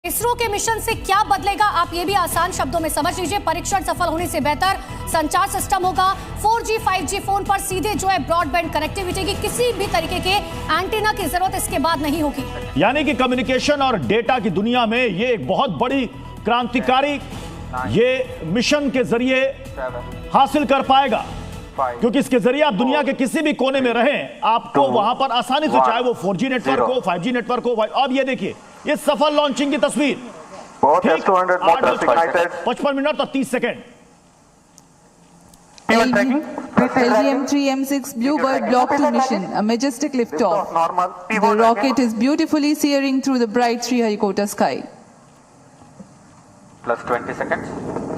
इसरो के मिशन से क्या बदलेगा, आप ये भी आसान शब्दों में समझ लीजिए। परीक्षण सफल होने से बेहतर संचार सिस्टम होगा। 4G 5G फोन पर सीधे जो है ब्रॉडबैंड कनेक्टिविटी की किसी भी तरीके के एंटीना की जरूरत इसके बाद नहीं होगी। यानी कि कम्युनिकेशन और डेटा की दुनिया में ये एक बहुत बड़ी क्रांतिकारी ये मिशन के जरिए हासिल कर पाएगा, क्योंकि इसके जरिए आप दुनिया के किसी भी कोने में रहें, आपको वहां पर आसानी से, चाहे वो 4G नेटवर्क हो, 5G नेटवर्क हो। अब ये देखिए, ये सफल लॉन्चिंग की तस्वीर, 55 मिनट और 30 second. LVM-3 M6 Bluebird Block 2 mission, a majestic liftoff. The rocket is beautifully searing through the bright Sriharikota sky. Plus 20 seconds.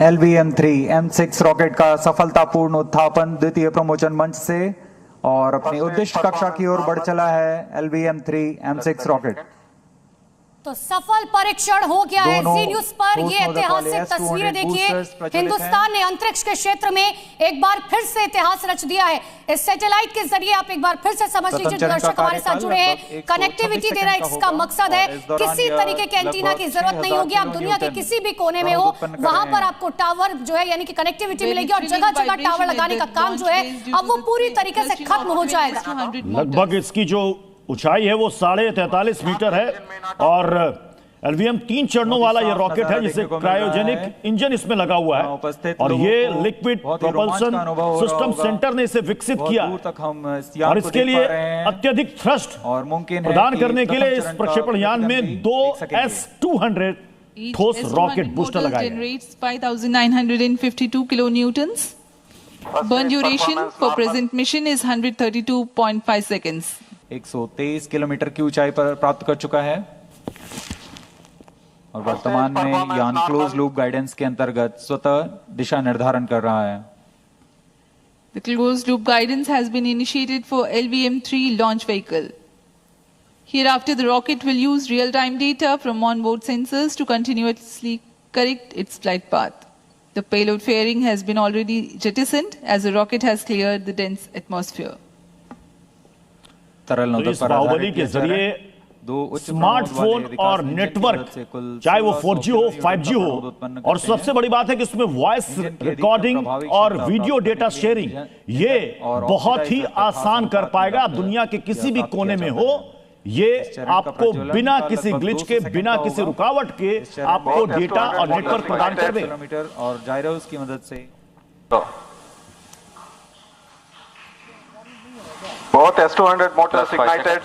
LVM-3 M6 rocket का सफलतापूर्ण उत्थापन द्वितीय प्रमोचन मंच से और अपनी उद्दिष्ट कक्षा की ओर बढ़ चला है LVM-3 M6 रॉकेट। तो सफल परीक्षण हो गया है। जी न्यूज पर ये ऐतिहासिक तस्वीरें देखिए। हिंदुस्तान ने अंतरिक्ष के क्षेत्र में एक बार फिर से इतिहास रच दिया है। इस सैटेलाइट के जरिए आप एक बार फिर से समझ लीजिए, दर्शक हमारे साथ जुड़े हैं, कनेक्टिविटी देना इसका मकसद है। किसी तरीके के एंटीना की जरूरत नहीं होगी। आप दुनिया के किसी भी कोने में हो, वहां पर आपको टावर जो है यानी कि कनेक्टिविटी मिलेगी और जगह जगह टावर लगाने का काम जो है अब वो पूरी तरीके से खत्म हो जाएगा। लगभग इसकी जो ऊंचाई है वो 43.5 मीटर है और LVM 3 चरणों वाला ये रॉकेट है, जिसे क्रायोजेनिक इंजन इसमें लगा हुआ है और ये लिक्विड प्रोपल्शन सिस्टम सेंटर ने इसे विकसित किया और इसके लिए अत्यधिक थ्रस्ट प्रदान करने के लिए इस प्रक्षेपण यान में 2 S-200 ठोस रॉकेट बूस्टर लगाए गए। 5952 kilonewtons. Burn duration for present mission is 132.5 seconds. 123 kilometre की ऊंचाई पर प्राप्त कर चुका है और वर्तमान में यान क्लोज लूप गाइडेंस के अंतर्गत स्वतः दिशा निर्धारण कर रहा है। The closed loop guidance has been initiated for LVM-3 launch vehicle. Hereafter, the rocket will use real-time data from onboard sensors to continuously correct its flight path. The payload fairing has been already jettisoned as the rocket has cleared the dense atmosphere. तो इस बाहुबली के जरिए smartphone और network, चाहे वो 4G हो, 5G हो, और सबसे बड़ी बात है कि इसमें वॉइस रिकॉर्डिंग और वीडियो डेटा शेयरिंग ये बहुत ही आसान कर पाएगा। आप दुनिया के किसी भी कोने में हो, ये आपको बिना किसी ग्लिच के, बिना किसी रुकावट के आपको डेटा और नेटवर्क प्रदान कर देगा और जायरोस की मदद से। Both S-200 motors ignited.